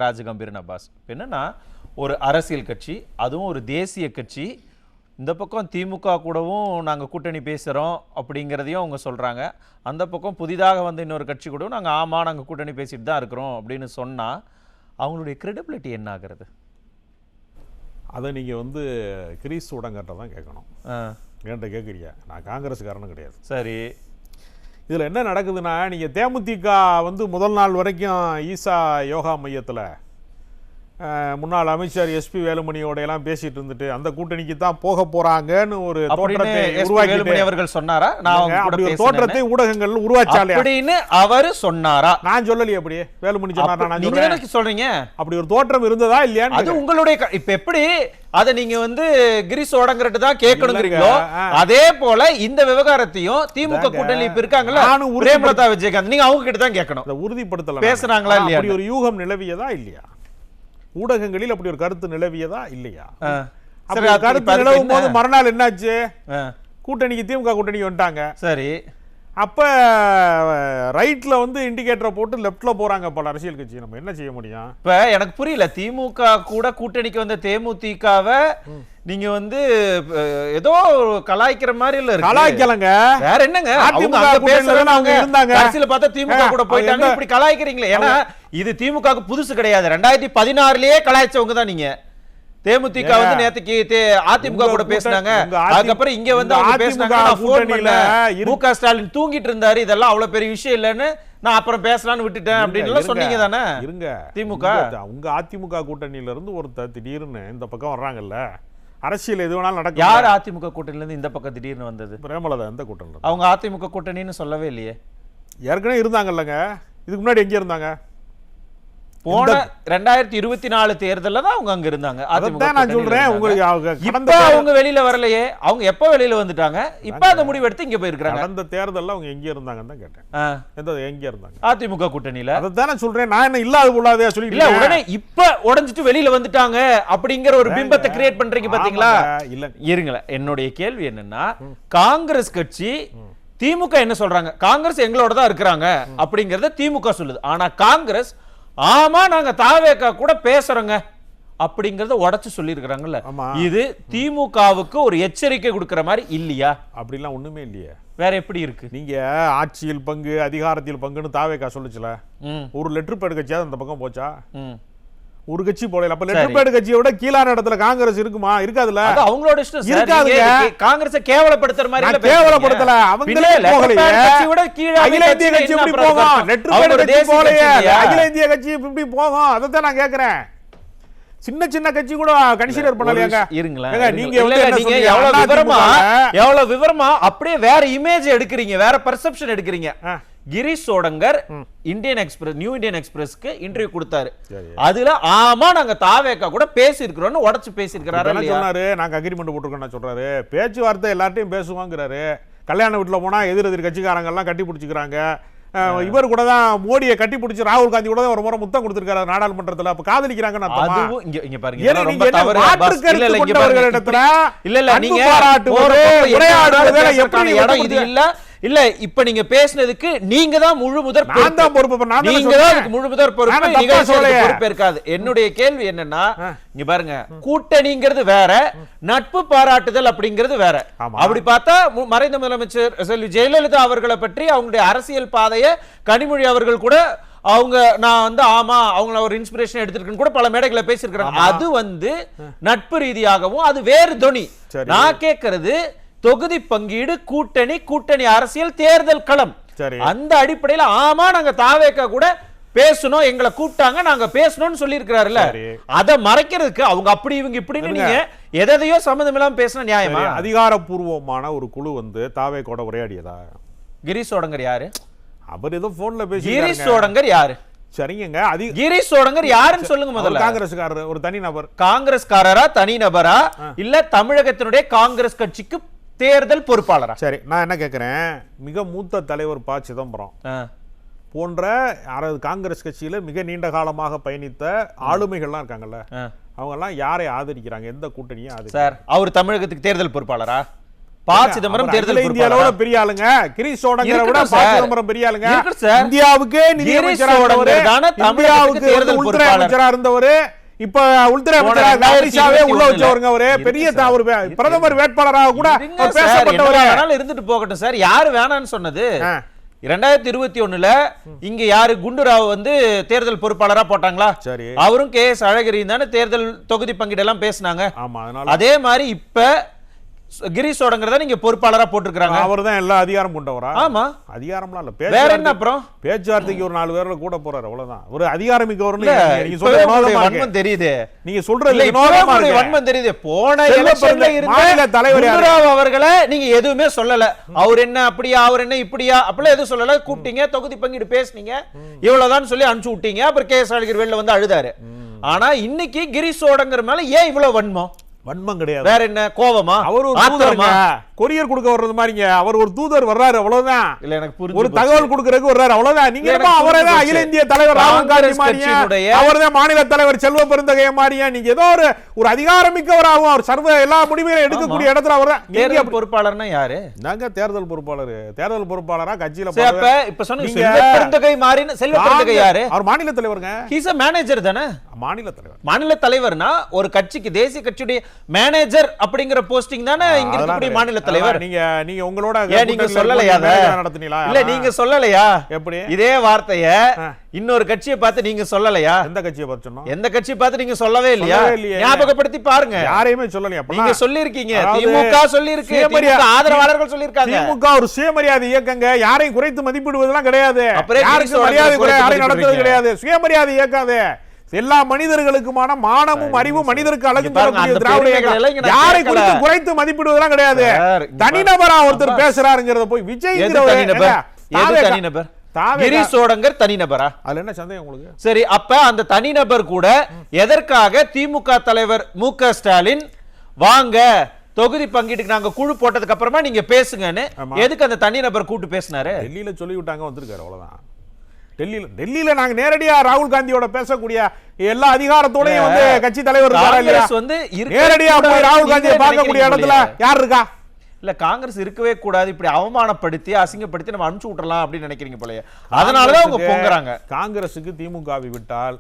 Rajagambhiran Abbas. என்னன்னா ஒரு அரசியல் கட்சி, அதுவும் ஒரு தேசிய கட்சி, இந்த பக்கம் திமுக கூடவும் நாங்கள் கூட்டணி பேசுகிறோம் அப்படிங்கிறதையும் அவங்க சொல்கிறாங்க. அந்த பக்கம் புதிதாக வந்த இன்னொரு கட்சி கூடவும் நாங்கள் கூட்டணி பேசிட்டு தான் இருக்கிறோம் அப்படின்னு சொன்னால் அவங்களுடைய கிரெடிபிலிட்டி என்ன ஆகிறது? அதை நீங்கள் கிரீஸ் உடங்கட்ட தான் கேட்கணும். என்கிட்ட கேட்குறீங்க, நான் காங்கிரஸ்காரனும் கிடையாது. சரி, இதில் என்ன நடக்குதுன்னா, நீங்கள் தேமுதிக முதல் நாள் வரைக்கும் ஈசா யோகா மையத்தில் முன்னாள் அமைச்சர் எஸ்பி வேலுமணியோடையெல்லாம் பேசிட்டு இருந்துட்டு அந்த கூட்டணிக்கு தான் போக போறாங்கன்னு ஒரு தோற்றத்தை உருவாக்கி அவர்கள் சொன்னாரா? அப்படி ஒரு தோற்றத்தை ஊடகங்கள் உருவாச்சாலே அப்படின்னு அவர் சொன்னாரா? நான் சொல்லலையே. அப்படியே வேலுமணி சொன்னாரா? நான் நீங்க சொல்றீங்க அப்படி ஒரு தோற்றம் இருந்ததா இல்லையா? அது உங்களுடைய இப்ப எப்படி அதை நீங்க கிரீஸ் ஓடங்கறட்டு தான் கேட்கணுங்கிறீங்களோ, அதே போல இந்த விவகாரத்தையும் திமுக கூட்டணி இப்ப இருக்காங்கல்ல, பிரேமலதா விஜயகாந்த், நீங்க அவங்க கிட்ட தான் கேட்கணும். உறுதிப்படுத்தல பேசுறாங்களா இல்லையா? அப்படி ஒரு யூகம் நிலவியதா இல்லையா? ஊடகங்களில் அப்படி ஒரு கருத்து நிலவியதா இல்லையா? கருத்து நிலவும் போது மறுநாள் என்னாச்சு? கூட்டணிக்கு திமுக கூட்டணிக்கு வந்துட்டாங்க. சரி, அப்ப ரைட்ல இண்டிகேட்டரை போட்டு லெப்ட்ல போறாங்க பல அரசியல் கட்சி. நம்ம என்ன செய்ய முடியும்? இப்ப எனக்கு புரியல, திமுக கூட கூட்டணிக்கு வந்த தேமுதிகவை நீங்க ஏதோ கலாய்க்கிற மாதிரி இல்ல இருக்கு. கலாய்க்கலங்க, வேற என்னங்க? அவங்க இருந்தாங்க, அரசியல பார்த்தா திமுக கூட போயிட்டாங்க, இப்படி கலாய்க்கிறீங்களே. ஏன்னா இது திமுக புதுசு கிடையாது, 2016லயே கலாய்ச்சவங்க தான் நீங்க. தேமுதிக நேத்துக்கு அதிமுக கூட பேசினாங்க, அதுக்கப்புறம் இங்க அவங்க பேசினாங்க, மு க ஸ்டாலின் தூங்கிட்டு இருந்தாரு, இதெல்லாம் அவ்வளவு பெரிய விஷயம் இல்லன்னு நான் அப்புறம் பேசலாம்னு விட்டுட்டேன் அப்படின்னு சொன்னீங்க தானே? இருங்க, திமுக உங்க அதிமுக கூட்டணியில இருந்து ஒருத்தர் திடீர்னு இந்த பக்கம் வர்றாங்கல்ல, அரசியல் எது வேணாலும் நடக்கும். யார் அதிமுக கூட்டணில இருந்து இந்த பக்கம் திடீர்னு வந்தது? பிரேமலதா எந்த கூட்டணி? அவங்க அதிமுக கூட்டணின்னு சொல்லவே இல்லையே. ஏற்கனவே இருந்தாங்கல்லங்க, இதுக்கு முன்னாடி எங்க இருந்தாங்க? போன 2024 தேர்தல்ல தான் அவங்க அங்க இருந்தாங்க. அதான் நான் சொல்றேன், இப்ப அவங்க வெளியில வரலையே. அவங்க எப்ப வெளியில வந்துட்டாங்க? இப்ப அந்த முடிவு எடுத்து இங்க போயிருக்காங்க. அந்த தேர்தல்ல அவங்க எங்க இருந்தாங்கன்னு தான் கேட்டேன். எங்க இருந்தாங்க? அதிமுக கூட்டணியில. அதான் நான் சொல்றேன், நான் என்ன இல்லாத உள்ளாதே சொல்லி இல்ல, உடனே இப்ப உடைஞ்சிட்டு வெளியில வந்துட்டாங்க அப்படிங்கிற ஒரு பிம்பத்தை கிரியேட் பண்றீங்க பாத்தீங்களா? இல்ல இருங்களேன், என்னுடைய கேள்வி என்னன்னா, காங்கிரஸ் கட்சி திமுக என்ன சொல்றாங்க? காங்கிரஸ் எங்களோட தான் இருக்கிறாங்க அப்படிங்கறத திமுக சொல்லுது. ஆனா காங்கிரஸ் ஆமா நாங்க தாவேகா கூட பேசுறோங்க அப்படிங்கறத உடைச்சு சொல்லி இருக்காங்கல்ல. இது திமுகவுக்கு ஒரு எச்சரிக்கை கொடுக்கிற மாதிரி இல்லையா? அப்படிலாம் ஒண்ணுமே இல்லையே. வேற எப்படி இருக்கு? நீங்க ஆட்சியில் பங்கு அதிகாரத்தில் பங்குன்னு தாவேகா சொல்லுச்சுல, ஒரு லெட்டர் பேட் கட்சியாவது அந்த பக்கம் போச்சா? ஒரு கட்சி போல. அப்ப லெட்டர் பேட் கட்சியை விட கீழான இடத்துல காங்கிரஸ் இருக்குமா? இருக்காதுல்ல. அவங்களோட இஷ்டம். இருக்காதுங்க. காங்கிரஸை கேவலப்படுத்துற மாதிரி இல்ல. கேவலப்படுத்தல, அவங்களே போகலையே. கட்சி விட கீழ அகில இந்திய கட்சி எப்படி போகும்? லெட்டர் பேட் கட்சி போலயே அகில இந்திய கட்சி எப்படி போகும்? அத தான் நான் கேக்குறேன். சின்ன சின்ன கட்சி கூட கன்சிடர் பண்ணலையாங்க. இருங்களா, நீங்க எவ்வளவு விவரமா அப்படியே வேற இமேஜ் எடுக்கிறீங்க, வேற பெர்செப்ஷன் எடுக்கிறீங்க. Girish Chodankar Indian Express, New Indian எக்ஸ்பிரஸ்க்கு இன்டர்வியூ கொடுத்தாரு. அதுல ஆமா நாங்க தாவேகா கூட பேசி இருக்கிறோம்னு உடைச்சு பேசி இருக்கிறாரு. சொன்னாரு, நாங்க அக்ரிமெண்ட் போட்டுருக்கோம் சொல்றாரு. பேச்சுவார்த்தை எல்லார்ட்டையும் பேசுவாங்கிறாரு. கல்யாண வீட்டுல போனா எதிர் கட்சிக்காரங்க எல்லாம் கட்டி பிடிச்சிக்கிறாங்க. இவர் கூட தான் மோடியை கட்டி பிடிச்சி ராகுல் காந்தி கூட ஒரு முறை முத்தம் கொடுத்திருக்காரு நாடாளுமன்றத்துல. அப்ப காதலிக்கிறாங்க. அதுவும் இங்க பாருங்க, இல்ல இல்ல, நீங்க இல்ல இல்ல, இப்ப நீங்க பேசினதுக்கு நீங்க தான் முழு முதற் பொறுப்பு. நீங்க தான் அதுக்கு முழு முதற் பொறுப்பு இருக்காது. என்னுடைய கேள்வி என்னன்னா, இங்க பாருங்க, கூட்டணிங்கிறது வேற, நட்பு பாராட்டுதல் அப்படிங்கிறது வேற. அப்படி பார்த்தா மறைந்த முதலமைச்சர் செல்வி ஜெயலலிதா அவர்களை பற்றி அவங்களுடைய அரசியல் பாதையை கனிமொழி அவர்கள் கூட நான் ஆமா அவங்கள ஒரு இன்ஸ்பிரேஷன் எடுத்துருக்கேன்னு கூட பல மேடைகளை பேசியிருக்கிறாங்க. அது நட்பு ரீதியாகவும் அது வேறு தொனி. நான் கேட்கறது தொகுதி பங்கீடு, கூட்டணி அரசியல், தேர்தல் களம். அந்த அடிப்படையில் ஆமா நாங்க தாவேகா கூட பேசணும், எங்களை கூப்பிட்டாங்க, நாங்க பேசணும்னு சொல்லி இருக்கிறாருல்ல, அதை மறைக்கிறதுக்கு அவங்க அப்படி இவங்க இப்படின்னு நீங்க எதையோ சம்மந்தம் இல்லாம பேசினா நியாயமா? அதிகாரப்பூர்வமான ஒரு குழு தாவேகோட உரையாடியதா? கிரீஷ் சோடங்கர் யாரு? அவர் ஏதோ போன்ல பேசி. கிரீஷ் சோடங்கர் யாரு? சரிங்க, கிரீஷ் சோடங்கர் யாருன்னு சொல்லுங்க முதல்ல. காங்கிரஸ்காரர், ஒரு தனி நபர். காங்கிரஸ்காரரா, தனி நபரா, இல்ல தமிழகத்தினுடைய காங்கிரஸ் கட்சிக்கு தேர்தல் பொறுப்பாளரா? சரி, நான் என்ன கேட்கிறேன், மிக மூத்த தலைவர் ப. சிதம்பரம் போன்ற காங்கிரஸ் கட்சியில மிக நீண்ட காலமாக பயணித்த ஆளுமைகள்லாம் இருக்காங்கல்ல, அவங்க எல்லாம் யாரை ஆதரிக்கிறாங்க? எந்த கூட்டணியை ஆதரிக்கிறாங்க? சார், அவர் தமிழகத்துக்கு தேர்தல் பொறுப்பாளரா? ப. சிதம்பரம் தேர்தல் இந்தியாவோட பெரிய ஆளுங்க. கிரீஷ் சோடங்கரை விட ப. சிதம்பரம் பெரிய ஆளுங்க. இந்தியாவுக்கே நிதியமைச்சரா இந்தியாவுக்கு உள்துறை அமைச்சரா இருந்தவர், இப்ப உள்துறை அமைச்சராக அமித்ஷாவே உள்ள வச்சவருங்க. அவரு பெரிய பிரதமர் வேட்பாளராக கூட பேசப்பட்டவர். இருந்துட்டு போகட்டும் சார். யாரு வேணான்னு சொன்னது? 2021 இங்க யாரு குண்டுராவ் வந்து தேர்தல் பொறுப்பாளரா போட்டாங்களா? சரி, அவரும் KS அழகிரியும் தானே தேர்தல் தொகுதி பங்கீடு எல்லாம் பேசினாங்க. அதே மாதிரி இப்ப கிரீஷ் சோடங்கரை நீங்க பொறுப்பாளரா போட்டுருக்காங்க. அவர்தான் எல்லா அதிகாரம் கொண்டவரா? ஆமா, அதிகாரம்லாம் இல்ல. வேற என்ன அப்புறம் பேச்சுவார்த்தைக்கு ஒரு 4 பேர்ல கூட போறாரு, அவ்வளவுதான். ஒரு அதிகாரமிக்கவர்னு நீங்க சொல்றது வன்மம் தெரியுது. நீங்க சொல்றது வன்மம் தெரியுது. போன எலெக்ஷன்ல இருந்த தலைவர் அவர்களை நீங்க எதுவுமே சொல்லல. அவர் என்ன அப்படியா, அவர் என்ன இப்படியா அப்படிலாம் எதுவும் சொல்லல. கூப்பிட்டீங்க, தொகுதி பங்கீடு பேசுனீங்க, இவ்வளவுதான் சொல்லி அனுப்பிச்சு விட்டீங்க. அப்புறம் KS அழகிரி வெளில வந்து அழுதாரு. ஆனா இன்னைக்கு கிரீஷ் சோடங்கர் மேல ஏன் இவ்வளவு வன்மம்? வன்மம் கிடையாது. வேற என்ன, கோவமா? அவர் ஒரு தூதர்ங்க, கொரியர் கொடுக்க வர்றது மாதிரிங்க. அவர் ஒரு தூதர் வர்றாரு, அவ்வளவுதான். இல்ல, எனக்கு புரிஞ்சு ஒரு தகவல் கொடுக்கறதுக்கு வர்றாரு, அவ்வளவுதான். நீங்க அவரேதான் அகில இந்திய தலைவர் ராகுல் காந்தி மாதிரியா, அவர்தான் மாநில தலைவர் செல்வ பெருந்தகைய மாதிரியா, நீங்க ஏதோ ஒரு அதிகாரமிக்கவராகவும் அவர் சர்வ எல்லா முடிவுகளையும் எடுக்கக்கூடிய இடத்துல அவர்தான். தேர்தல் பொறுப்பாளர்னா யாரு? நாங்க தேர்தல் பொறுப்பாளர். தேர்தல் பொறுப்பாளரா கட்சியில இப்ப சொன்னீங்க செல்வ பெருந்தகை மாறின செல்வ பெருந்தகை யாரு? அவர் மாநில தலைவருங்க. ஹீஸ் a மேனேஜர் தானே? மாநில தலைவர். மாநில தலைவர்னா ஒரு கட்சிக்கு, தேசிய கட்சியுடைய மேனேஜர் அப்படிங்கிற போஸ்டிங் தானே இங்க இருக்கக்கூடிய மாநில தலைவர். நீங்க உங்களோட நீங்க சொல்லலையா? இல்ல, நீங்க சொல்லலையா? எப்படி இதே வார்த்தைய இன்னொரு கட்சியை பார்த்து நீங்க சொல்லலையா? எந்த கட்சியை பார்த்து சொன்னோம்? எந்த கட்சியை பார்த்து நீங்க சொல்லவே இல்லையா? ஞாபகப்படுத்தி பாருங்க. யாரையுமே சொல்லலையா? நீங்க சொல்லிருக்கீங்க, திமுக சொல்லிருக்கு, திமுக ஆதரவாளர்கள் சொல்லிருக்காங்க. திமுக ஒரு சுயமரியாதை இயக்கங்க. யாரையும் குறைத்து மதிப்பிடுவதெல்லாம் கிடையாது. யாருக்கும் மரியாதை குறை யாரையும் நடத்துறது கிடையாது. சுயமரியாதை இயக்காது. எல்லா மனிதர்களுக்குமான மானமும் அறிவும் மனிதருக்கு அழகு தரக்கூடிய திராவிட இயக்கம் யாரை குறித்து குறைத்து மதிப்பிடுவதெல்லாம் கிடையாது. தனிநபரா ஒருத்தர் பேசுறாருங்கிறத போய் விஜய் தனிநபர், கிரீஷ் சோடங்கர் தனிநபரா? அதுல என்ன சந்தேகம் உங்களுக்கு? சரி, அப்ப அந்த தனிநபர் கூட எதற்காக திமுக தலைவர் மு.க. ஸ்டாலின் வாங்க தொகுதி பங்கீட்டுக்கு நாங்க குழு போட்டதுக்கு அப்புறமா நீங்க பேசுங்கன்னு எதுக்கு அந்த தனிநபர் கூட்டு பேசினாரு? டெல்லியில சொல்லி விட்டாங்க, வந்திருக்காரு, அவ்வளவுதான். டெல்லியில நாங்க நேரடியா ராகுல் காந்தியோட பேசக்கூடிய எல்லா அதிகாரத்தோடையும் வந்து கட்சி தலைவர் வந்து நேரடியா போய் ராகுல் காந்தியை பார்க்கக்கூடிய இடத்துல யார் இருக்கா? இல்ல, காங்கிரஸ் இருக்கவே கூடாது, இப்படி அவமானப்படுத்தி அசிங்கப்படுத்தி நம்ம அனுப்பிச்சு விட்டுறலாம் அப்படின்னு நினைக்கிறீங்க போலயே. அதனாலதான் அவங்க பொங்குறாங்க. காங்கிரசுக்கு திமுகவை விட்டால்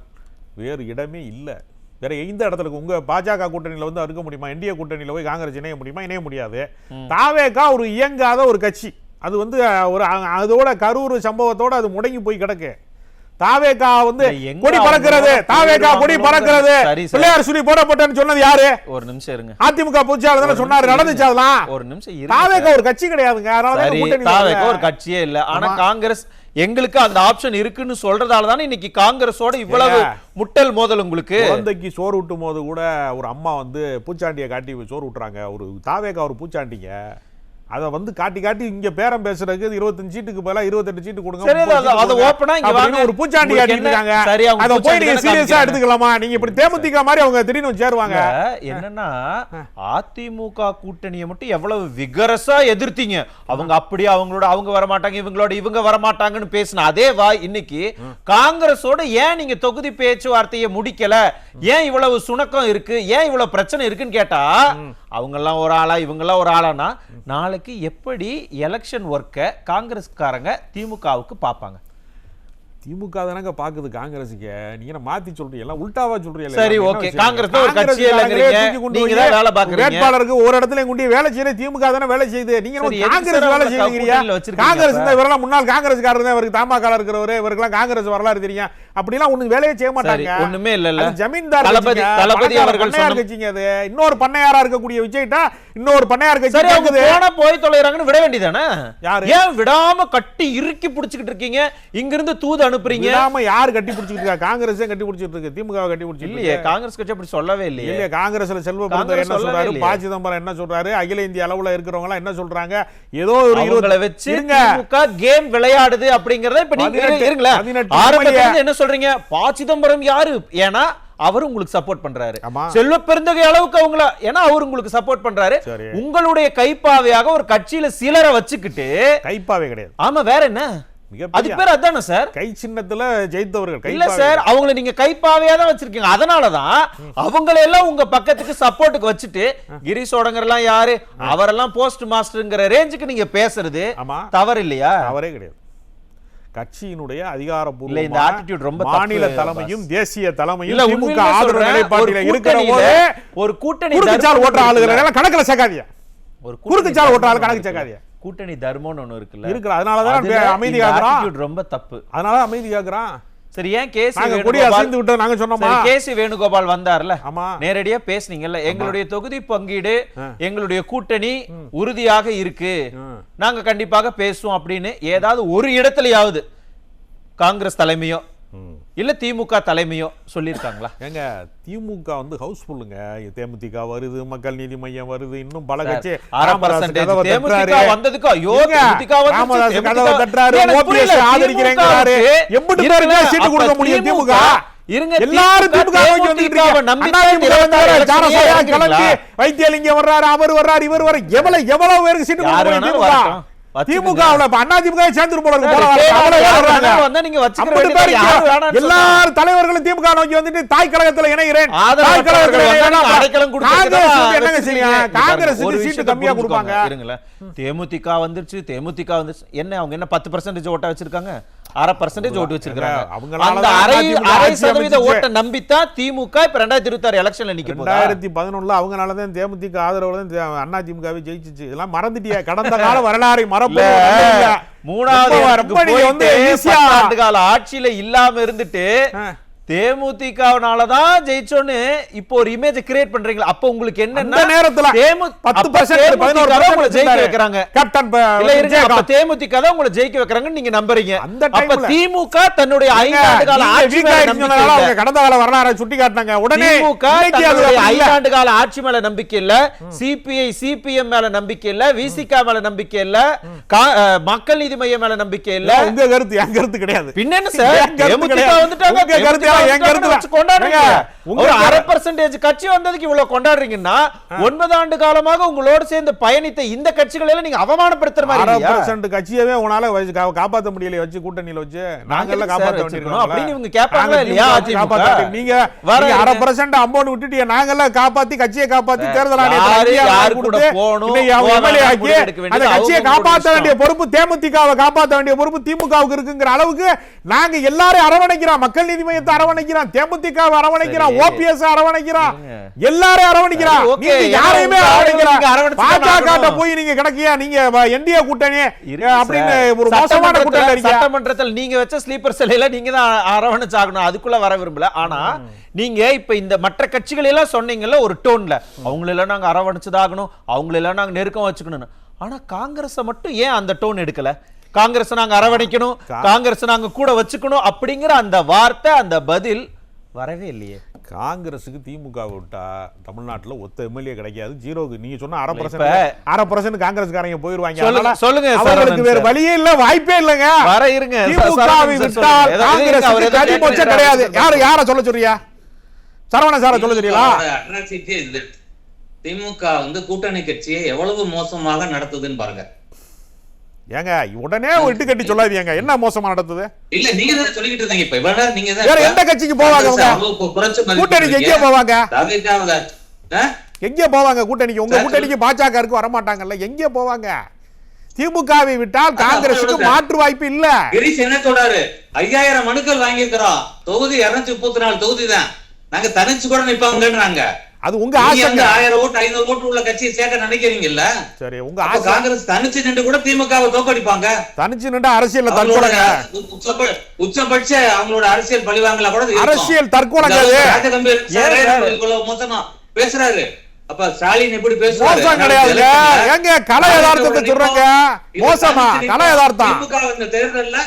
வேறு இடமே இல்ல. வேற எந்த இடத்துல உங்க பாஜக கூட்டணியில வந்து இருக்க முடியுமா? என்டிஏ கூட்டணியில போய் காங்கிரஸ் இணைய முடியுமா? இணைய முடியாது. தாவேகா ஒரு இயங்காத ஒரு கட்சி. அது வந்து ஒரு அதோட கரூர் சம்பவத்தோட அது முடங்கி போய் கிடக்கு. தாவேகா வந்து கொடி பறக்கிறது, தாவேகா கொடி பறக்கிறது, பிள்ளையார் சுழி போடப்பட்டன்னு சொன்னது யாரு? ஒரு நிமிஷம் இருங்க. அதிமுக பொதுச்செயலாளர் தான சொன்னாரு, நடந்துச்சு அதெல்லாம். ஒரு நிமிஷம் இருங்க. தாவேகா ஒரு கட்சி கிடையாதுங்க. அதனால தாவேகா ஒரு கட்சியே இல்ல. ஆனா காங்கிரஸ் எங்களுக்கு அந்த ஆப்ஷன் இருக்குன்னு சொல்றதால தானே இன்னைக்கு காங்கிரஸோட இவ்வளவு முட்டல் மோதல். உங்களுக்கு குழந்தைக்கு சோறு ஊட்டும் போது கூட ஒரு அம்மா வந்து பூச்சாண்டியை காட்டி சோறு ஊட்டுறாங்க. ஒரு தாவேகா ஒரு பூச்சாண்டிங்க. அத வந்து காட்டி காட்டி இங்க பேரம் பேசுறதுக்கு 25 சீட்டுக்கு பதிலா 28 சீட்டு கொடுங்க. அத ஓபனா இங்க வாங்க ஒரு பூச்சாண்டி காட்டிட்டாங்க. அத போய் நீங்க சீரியஸா எடுத்துக்கலாமா? நீங்க இப்படி தேமுதிக மாதிரி அவங்க திடீர்னு சேருவாங்க. என்னன்னா அதிமுக கூட்டணியை மட்டும் எவ்வளவு விகரஸா எதிர்த்தீங்க. அவங்க அப்படியே அவங்க வர மாட்டாங்க, இவங்க வர மாட்டாங்கன்னு பேசின அதே இன்னைக்கு காங்கிரஸோட ஏன் நீங்க தொகுதி பேச்சுவார்த்தையை முடிக்கல, ஏன் இவ்வளவு சுணக்கம் இருக்கு, ஏன் இவ்வளவு பிரச்சனை இருக்குன்னு கேட்டா அவங்க எல்லாம் ஒரு ஆளா இவங்க எல்லாம் ஒரு ஆளானா நாளைக்கு எப்படி எலெக்ஷன் ஒர்க்க காங்கிரஸ்காரங்க திமுகவுக்கு பாப்பாங்க? திமுக தானங்க பாக்குது காங்கிரஸுக்கு. நீங்க மாத்தி சொல்றீங்க, எல்லாம் உல்டாவா சொல்றீங்க. சரி, ஓகே. காங்கிரஸ் ஒரு கட்சியே இல்லங்கறீங்க, நீங்க தான் வேலை பாக்குறீங்க. வேட்பாளருக்கு ஒரு இடத்துல கொண்டு வேலை செய்யற திமுக தானே வேலை செய்யுது. நீங்க காங்கிரஸ் வேலை செய்யுறீங்க. காங்கிரஸ் இந்த இவரெல்லாம் முன்னாள் காங்கிரஸ்காரர் தான், இவருக்கு தமாகால இருக்கிறவரு, இவருக்குலாம் காங்கிரஸ் வரலாறு தெரியும். அப்படிலாம் ஒண்ணு வேலையே செய்ய மாட்டாங்க. ஒண்ணுமே இல்ல. ஜமீன்தார் தளபதி அவர்கள் பண்ணையார் கட்சிங்க. அது இன்னொரு பண்ணையாரா இருக்கக்கூடிய விஜய்டா இன்னொரு பண்ணையார் கட்சி இருக்குது. போனா போய் தொலைறாங்கன்னு விட வேண்டியதானே? ஏன் விடாம கட்டி இறுக்கி பிடிச்சிட்டு இருக்கீங்க? இங்க இருந்து தூது அனுப்புறீங்க. விடாம யார் கட்டி பிடிச்சிட்டு இருக்கா? காங்கிரஸே கட்டி பிடிச்சிட்டு இருக்கு. திமுக கட்டி பிடிச்சிட்டு இல்லையே. காங்கிரஸ் கட்சி அப்படி சொல்லவே இல்லையே. இல்லையே. காங்கிரஸ்ல செல்வ பெருந்தகை என்ன சொல்றாரு, ப. சிதம்பரம் என்ன சொல்றாரு, அகில இந்திய அளவுல இருக்கிறவங்க எல்லாம் என்ன சொல்றாங்க? ஏதோ ஒரு 20 வச்சு திமுக கேம் விளையாடுது அப்படிங்கறத இப்ப நீங்க இருங்களே. ஆரம்பத்துல என்ன சொல்றீங்க? ப. சிதம்பரம் யாரு? ஏன்னா அவர் உங்களுக்கு சப்போர்ட் பண்றாரு. செல்வ பெருந்தகை அளவுக்கு அவங்கள, ஏன்னா அவர் உங்களுக்கு சப்போர்ட் பண்றாரு. உங்களுடைய கைப்பாவையாக ஒரு கட்சியில சிலரை வச்சுக்கிட்டு. கைப்பாவே கிடையாது. ஆமா, வேற என்ன? அது பேர் அதானே சார் கை சின்னத்துல ஜெயித்தவர்கள். இல்ல சார், அவங்களை நீங்க கைப்பாவையா தான் வச்சிருக்கீங்க. அதனாலதான் அவங்களை எல்லாம் உங்க பக்கத்துக்கு சப்போர்ட்டுக்கு வச்சுட்டு கிரீஷ் ஓடங்கர்லாம் யாரு அவரெல்லாம் போஸ்ட் மாஸ்டர்ங்கிற ரேஞ்சுக்கு நீங்க பேசுறது தவறு இல்லையா? தவறே கிடையாது. கட்சியினுடைய அதிகாரப்பூர்வ இந்த ஆட்டிட்யூட் ரொம்ப மாநில தலைமையும் தேசிய தலைமையும் திமுக ஆதரவு நிலைப்பாட்டில இருக்கிற போது ஒரு கூட்டணி குறுக்குச்சால் ஓட்டுற ஆளுகளை எல்லாம் கணக்குல சேர்க்காதீங்க. ஒரு குறுக்குச்சால் ஓட்டுற ஆளு கணக்கு சேர்க்காதீங்க. கூட்டணி தர்மம்னு ஒண்ணு இருக்குல்ல, இருக்கு. அதனாலதான் அமைதி காக்குறான். ரொம்ப தப்பு. அதனால அமைதி காக்குறான். சரி, ஏன் கேசி வேணுகோபால் வந்தார்ல, நேரடியா பேசுனீங்கல்ல, எங்களுடைய தொகுதி பங்கீடு எங்களுடைய கூட்டணி உறுதியாக இருக்கு, நாங்க கண்டிப்பாக பேசுவோம் அப்படின்னு ஏதாவது ஒரு இடத்துலயாவது காங்கிரஸ் தலைமையோ இல்ல திமுக தலைமையோ சொல்லிருக்காங்களா? ஏங்க, திமுக வந்து ஹவுஸ்ஃபுல்லுங்க. தேமுதிக வருது, மக்கள் நீதி மையம் வருது, இன்னும் பல கட்சி வந்ததுக்கு சீட்டு கொடுக்க முடியும் திமுக. எல்லாரும் வைத்தியலிங்கம் வர்றாரு, அவர் வர்றாரு, இவர் வர்றாரு, எவ்வளவு பேருக்கு சீட்டு கொடுக்க முடியும் திமுக? திமுக எல்லாரும் தலைவர்களும் திமுக நோக்கி வந்துட்டு தாய் கழகத்தில் இணைகிறேன். காங்கிரஸ் சீட்டு கம்மியா கொடுப்பாங்க. தேமுதிக வந்துருச்சு, தேமுதிக வந்துருச்சு, என்ன அவங்க என்ன 10% ஓட்ட வச்சிருக்காங்க, 1/2% ஓட்டு வச்சிருக்காங்க. அந்த 1/2% ஓட்ட நம்பித்தான் திமுக இப்ப 2026 எலெக்ஷன்ல நிக்க போகுது. 2011 அவங்கனாலதான் தேமுதிக ஆதரவுல தான் அண்ணா திமுகவே ஜெயிச்சிச்சு. இதெல்லாம் மறந்துட்டியா? கடந்த கால வரலாறு மறப்பு. 3வது ஆண்டுகால ஆட்சியில இல்லாம இருந்துட்டு தேமுதிகனாலதான் ஜெயிச்சோன்னு இப்போ ஒரு இமேஜ் கிரியேட் பண்றீங்களா? அப்ப உங்களுக்கு என்னன்னா நேரத்துல 10% 11% ஜெயிக்க வைக்கிறாங்க. கேப்டன் தேமுதிக தான் உங்களை ஜெயிக்க வைக்கிறாங்கன்னு நீங்க நம்புறீங்க. அப்ப திமுக தன்னுடைய 5 ஆண்டு கால ஆட்சி மேல கடந்த கால வரலாறை சுட்டி காட்டினாங்க. உடனே திமுக 5 ஆண்டு கால ஆட்சி மேல நம்பிக்கை இல்ல, சிபிஐ சிபிஎம் மேல நம்பிக்கை இல்ல, விசிக மேல நம்பிக்கை இல்ல, மக்கள் நீதி மையம் மேல நம்பிக்கை இல்ல. உங்க கருத்து என் கருத்து கிடையாது. பின்ன என்ன சார், தேமுதிக வந்துட்டாங்க, கட்சி வந்ததுக்கு இவ்வளவு கொண்டாடுறீங்கன்னா 9 ஆண்டு காலமாக உங்களோடு சேர்ந்து பயணித்த இந்த கட்சிகளை எல்லாம் நீங்க அவமானப்படுத்துற மாதிரி 1% கட்சியவே உங்களால காப்பாற்ற முடியல வச்சு கூட்டணியில வச்சு நாங்கெல்லாம் காப்பாற்ற வேண்டியிருக்கோம் அப்படின்னு இவங்க கேட்பாங்களா இல்லையா? நீங்க 1/2% அமௌண்ட் விட்டுட்டு நாங்கெல்லாம் காப்பாத்தி கட்சியை காப்பாத்தி தேர்தல் ஆணையத்தை போகணும், அந்த கட்சியை காப்பாற்ற வேண்டிய பொறுப்பு தேமுதிகவை காப்பாற்ற வேண்டிய பொறுப்பு திமுகவுக்கு இருக்குங்கிற அளவுக்கு நாங்க எல்லாரும் அரவணைக்கிறோம். மக்கள் நீதி மையத்தை அரவணைக்கிறான், தேமுதிக அரவணைக்கிறான், ஓபிஎஸ் அரவணைக்கிறான், எல்லாரும் அரவணைக்கிறான். நீங்க யாரையுமே அரவணைக்கிறான். பாஜக போய் நீங்க கிடக்கியா? நீங்க என்டிஏ கூட்டணி அப்படின்னு ஒரு மோசமான கூட்டணி. சட்டமன்றத்தில் நீங்க வச்ச ஸ்லீப்பர் செல்லையில நீங்க தான் அரவணைச்சாகணும், அதுக்குள்ள வர விரும்பல. ஆனா நீங்க இப்ப இந்த மற்ற கட்சிகள் எல்லாம் சொன்னீங்கல்ல ஒரு டோன்ல, அவங்களெல்லாம் நாங்க அரவணைச்சதாகணும், அவங்களெல்லாம் நாங்க நெருக்கம் வச்சுக்கணும். ஆனா காங்கிரஸ் மட்டும் ஏன் அந்த டோன் எடுக்கல? காங்கிரஸ் நாங்க அரவணைக்கணும், காங்கிரஸ் நாங்க கூட வச்சுக்கணும் அப்படிங்கிற அந்த வார்த்தை, அந்த பதில் வரவே இல்லையே. காங்கிரஸுக்கு திமுக விட்டா தமிழ்நாட்டுல ஒத்த எம்எல்ஏ கிடைக்காது. ஜீரோக்கு நீங்க சொன்ன 1/2% காங்கிரஸ்காரங்க போயிருவாங்க. சொல்லுங்க, அவங்களுக்கு வேற வழியே இல்ல, வாய்ப்பே இல்லங்க. வர இருங்க, திமுகவை விட்டால் காங்கிரஸுக்கு கடிமோட்சம் கிடையாது. யார சொல்ல சொல்றியா? சரவண சார சொல்ல சொல்றீங்களா? திமுக வந்து கூட்டணி கட்சியை எவ்வளவு மோசமாக நடத்துதுன்னு பாருங்க. ஏங்க உடனே இட்டு கட்டி சொல்லாதீங்க, என்ன மோசமா நடத்துது? இல்ல நீங்க தான் சொல்லிட்டு இருந்தீங்க. இப்ப இவங்க நீங்க வேற எந்த கட்சிக்கு போவாங்க? கூட்டணிக்கு எங்க போவாங்க? எங்க போவாங்க கூட்டணிக்கு? உங்க கூட்டணிக்கு பாஜகவுக்கு வர மாட்டாங்கல்ல, எங்க போவாங்க? திமுகவை விட்டால் காங்கிரஸுக்கு மாற்று வாய்ப்பு இல்ல. கிரீஷ் என்ன சொல்றாரு? 5000 மனுக்கள் வாங்கி இருக்கிறோம், தொகுதி 234 தொகுதி தான், நாங்க தனிச்சு கூட நிப்பாங்கன்றாங்க. அது உங்க ஆசை. 1000 ஓட்டு 500 ஓட்டு உள்ள கட்சியை சேர்க்க நினைக்கிறீங்கல்ல? சரி, உங்க ஆசை. காங்கிரஸ் தனிச்சு நின்று கூட திமுகவை தோக்கடிப்பாங்க. தனிச்சு நின்று அரசியல் தற்கொலைங்க. உச்சபட்ச அவங்களோட அரசியல் பழிவாங்கல கூட அரசியல் தற்கொலைங்க. மோசமா பேசுறாரு. அப்ப ஸ்டாலின் எப்படி பேசுறாரு? மோசம் கிடையாதுங்க. எங்க கலை யதார்த்தத்தை சொல்றங்க? மோசமா கலை யதார்த்தம். திமுக இந்த தேர்தல்ல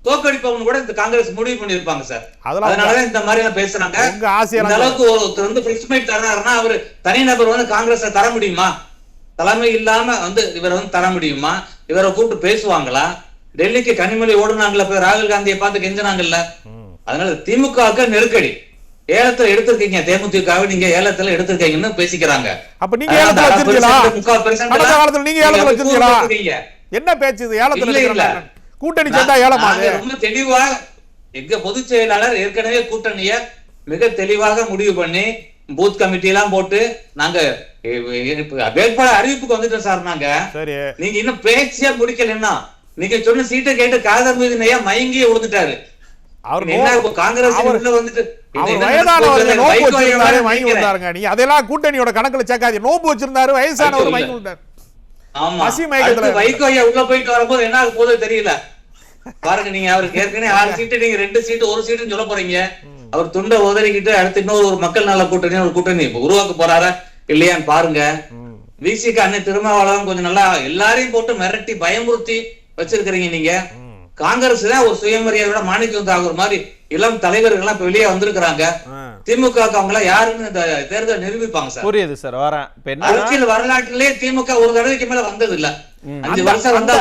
தோக்கடிப்பவங்க கூட இந்த காங்கிரஸ் முடிவு பண்ணிருப்பாங்க சார். அதனாலதான் இந்த மாதிரி எல்லாம் பேசுறாங்க. இந்த அளவுக்கு ஒருத்தர் வந்து பிரிஸ்மைட் தராருன்னா அவரு தனிநபர் வந்து காங்கிரஸ் தர முடியுமா? தலைமை இல்லாம வந்து இவரை வந்து தர முடியுமா? இவரை கூப்பிட்டு பேசுவாங்களா? டெல்லிக்கு கனிமொழி ஓடுனாங்கல்ல, போய் ராகுல் காந்தியை பார்த்து கெஞ்சினாங்கல்ல. அதனால திமுக நெருக்கடி. ஏலத்துல எடுத்திருக்கீங்க, தேமுதிகவை நீங்க ஏலத்துல எடுத்திருக்கீங்கன்னு பேசிக்கிறாங்க. அப்ப நீங்க ஏலத்துல வச்சிருக்கீங்களா? கடந்த காலத்துல நீங்க ஏலத்துல வச்சிருக்கீங்களா? என்ன பேச்சு இது? ஏலத்துல கூட்டணி சேர்ந்தா ஏலமா? ரொம்ப தெளிவா எங்க பொதுச் செயலாளர் ஏற்கனவே கூட்டணிய மிக தெளிவாக முடிவு பண்ணி பூத் கமிட்டி எல்லாம் போட்டு நாங்க வேட்பாளர் அறிவிப்புக்கு வந்துட்டோம் சார். நாங்க நீங்க இன்னும் பேச்சியா முடிக்கலன்னா நீங்க சொன்ன சீட்டை கேட்டு காதர் மீது நையா மயங்கியே விழுந்துட்டாரு. காங்கிரஸ் அதெல்லாம் கூட்டணியோட கணக்குல சேர்க்காது. நோம்பு வச்சிருந்தாரு, வயசானவர் மயங்கி விழுந்தாரு. வைகோ ஐயா உள்ள போயிட்டு வரும்போது என்ன ஆக போதோ தெரியல. பாருங்க, நீங்க அவருக்கு ஏற்கனவே 6 சீட்டு, நீங்க 2 சீட்டு 1 சீட்டுன்னு சொல்ல போறீங்க. அவர் துண்டை உதறிக்கிட்டு அடுத்து இன்னொரு ஒரு மக்கள் நல கூட்டணி ஒரு கூட்டணி உருவாக்க போறாரா இல்லையான்னு பாருங்க. விசிக அண்ணன் திருமாவளவன் கொஞ்சம் நல்லா எல்லாரையும் போட்டு மிரட்டி பயமுறுத்தி வச்சிருக்கிறீங்க. நீங்க காங்கிரஸ் தான் ஒரு சுயமரியாதையோட மாணிக்கம் தாகூர் மாதிரி இளம் தலைவர்கள் எல்லாம் இப்ப வெளியே வந்திருக்கிறாங்க. திமுக அவங்க எல்லாம் யாருன்னு இந்த தேர்தல் நிரூபிப்பாங்க சார். புரியுது சார். அரசியல் வரலாற்றிலே திமுக ஒரு தடவைக்கு மேல வந்தது இல்ல. 5 வருஷம் வந்தா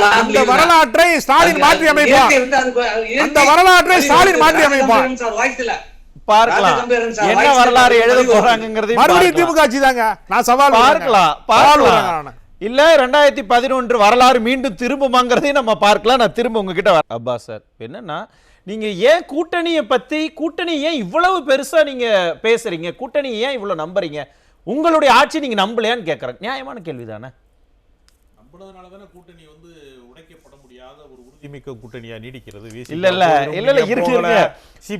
வரலாற்றை ஸ்டாலின் மாற்றி அமைப்பார். அந்த வரலாற்றை ஸ்டாலின் மாற்றி அமைப்பார். வாய்ப்பில்ல பார்க்கலாம் என்ன வரலாறு எழுத போறாங்கிறது. மறுபடியும் திமுக ஆட்சி தாங்க. நான் சவால் பார்க்கலாம். இல்ல 2011 வரலாறு மீண்டும் திரும்புமாங்கிறதையும் நம்ம பார்க்கலாம். நான் திரும்ப உங்ககிட்ட அப்பாஸ் சார், என்னன்னா நீங்க ஏன் கூட்டணியை பத்தி, கூட்டணி ஏன் இவ்வளவு பெருசா நீங்க பேசுறீங்க, கூட்டணி ஏன் இவ்வளவு நம்புறீங்க, உங்களுடைய ஆட்சி நீங்க நம்பலையான்னு கேட்கறேன். நியாயமான கேள்விதானே. நம்புறதுனாலதானே கூட்டணி வந்து உடைக்கப்பட முடியாத ஒரு உறுதிமிக்க கூட்டணியா நீடிக்கிறது. இல்ல இருக்கு.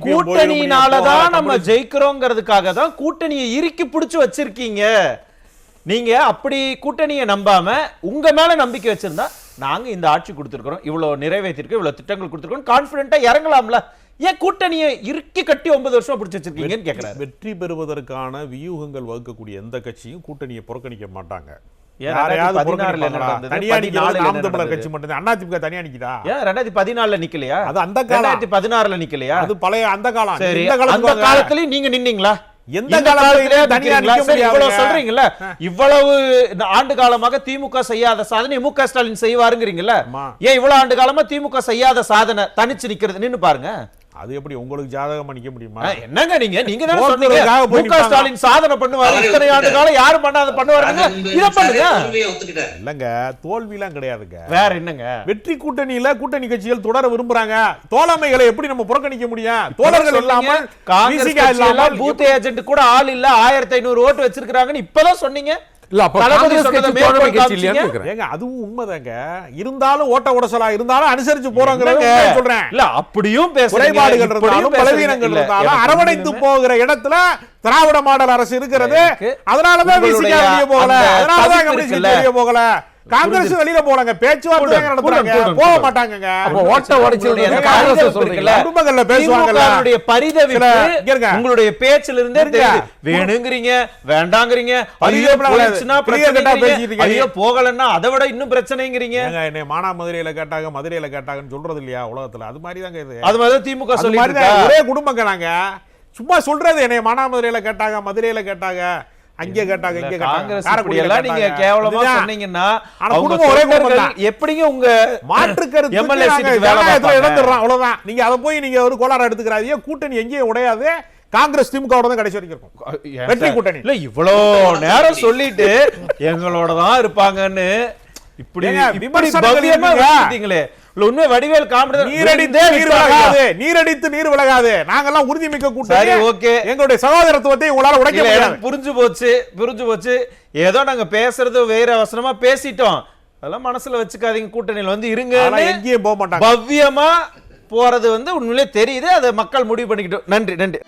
கூட்டணினாலதான் நம்ம ஜெயிக்கிறோங்கிறதுக்காக தான் கூட்டணியை இறுக்கி பிடிச்சு வச்சிருக்கீங்க. நீங்க அப்படி கூட்டணியை நம்பாம உங்க மேல நம்பிக்கை வச்சிருந்தா நாங்க இந்த ஆட்சி கொடுத்திருக்கிறோம், இவ்வளவு நிறைவேற்றிருக்கோம், இவ்வளவு திட்டங்கள் கொடுத்திருக்கோம், கான்பிடென்ட்டா இறங்கலாம்ல. ஏன் கூட்டணியை இறுக்கி கட்டி 9 வருஷம் பிடிச்சு வச்சிருக்கீங்கன்னு கேட்கிறேன். வெற்றி பெறுவதற்கான வியூகங்கள் வகுக்கக்கூடிய எந்த கட்சியும் கூட்டணியை புறக்கணிக்க மாட்டாங்க. நிக்கலையா? அது அந்த 2016 நிக்கலையா? அது பழைய அந்த காலம். அந்த காலத்திலயும் நீங்க நின்னீங்களா? எந்த காலத்திலே சொல்றீங்கல்ல, இவ்வளவு ஆண்டு காலமாக திமுக செய்யாத சாதனை மு.க. ஸ்டாலின் செய்வாருங்கிறீங்கல்ல, ஏன் இவ்வளவு ஆண்டு காலமா திமுக செய்யாத சாதனை தனிச்சு நிக்கிறது நின்னு பாருங்க. அது எப்படி உங்களுக்கு ஜாதகமா நிக்க முடியுமா? என்னங்க நீங்க தான சொன்னீங்க மு.க. ஸ்டாலின் சாதனை பண்ணுவாரு, இத்தனை ஆண்டு காலம் யாரும் பண்ணாத பண்ணுவாருங்க. இத பண்ணுங்க. இல்லங்க, தோல்விலாம் கிடையாதுங்க. வேற என்னங்க? வெற்றி கூட்டணியில கூட்டணி கட்சிகள் தொடர விரும்புறாங்க. தோழமைகளை எப்படி நம்ம புறக்கணிக்க முடியும்? தோழர்கள் இல்லாம காங்கிரஸ் இல்லாம பூத் ஏஜென்ட் கூட ஆள் இல்ல, 1500 ஓட்டு வச்சிருக்காங்கன்னு இப்பதான் சொன்னீங்க. அதுவும் உண்மைதாங்க. இருந்தாலும் ஓட்ட உடசலா இருந்தாலும் அனுசரிச்சு போறோங்கிறத சொல்றேன். இல்ல அப்படியும் குறைபாடுகள் இருந்தாலும் பலவீனங்கள் இருந்தாலும் அரவணைத்து போகிற இடத்துல திராவிட மாடல் அரசு இருக்கிறது. அதனாலதான் விசிக வெளியே போகல, அதனாலதான் கம்யூனிஸ்ட் வெளியே போகல, காங்கிரஸ் வெளியில போறாங்க, பேச்சுவார்த்தை நடத்துறாங்க, போக மாட்டாங்க. அப்ப ஓட்ட உடைச்சல் காங்கிரஸ் சொல்றீங்கல, குடும்பங்கள்ல பேசுவாங்கல்ல, உங்களுடைய பரிதவிப்பு உங்களுடைய பேச்சில இருந்தே தெரியுது. வேணுங்கறீங்க, வேண்டாங்கறீங்க, ஐயோ போச்சுனா பிரச்சனை பேசிட்டீங்க, ஐயோ போகலன்னா அதை விட இன்னும் பிரச்சனைங்கறீங்க. என்ன மானா மதுரையில கேட்டாங்க, மதுரையில கேட்டாங்கன்னு சொல்றது இல்லையா உலகத்துல? அது மாதிரி தாங்க இது. அது மாதிரி திமுக சொல்லிட்டு ஒரே குடும்பங்க. நாங்க சும்மா சொல்றது என்ன, மானா மதுரையில கேட்டாங்க, மதுரையில கேட்டாங்க, அங்க கேட்டாங்க, இங்க காங்கிரஸ் இப்படி எல்லாம் நீங்க கேவலமா சொன்னீங்கன்னா அவங்க ஒரே குடும்பம் எப்படிங்க உங்க மாற்று கருத்து எம்எல்ஏ சீட்டுக்கு வேலையத்துல இழந்துறோம். அவ்வளவுதான். நீங்க அத போய் நீங்க ஒரு கோளாறு எடுத்துக்கறாதீங்க. கூட்டணி எங்கேயும் உடையாது. காங்கிரஸ் திமுகவோட தான் கடைசி வரைக்கும் இருக்கும் வெற்றி கூட்டணி. இல்ல இவ்வளவு நேரம் சொல்லிட்டு எங்களோட தான் இருப்பாங்கன்னு இப்படி விமர்சனங்களே. உண்மை வடிவேல் காமெடி. நீரடித்து நீர் விலகாது. நாங்கெல்லாம் உறுதிமிக்க கூட்டணி. ஓகே, எங்களுடைய சகோதரத்துவத்தை உங்களால உடைக்க முடியாது. புரிஞ்சு போச்சு. ஏதோ நாங்க பேசுறது வேற வசனமா பேசிட்டோம், அதெல்லாம் மனசுல வச்சுக்காதீங்க. கூட்டணியில் வந்து இருங்க, எங்கேயும் போக மாட்டாங்க. பவ்யமா போறது வந்து உண்மையிலே தெரியுது. அதை மக்கள் முடிவு பண்ணிக்கிட்டோம். நன்றி.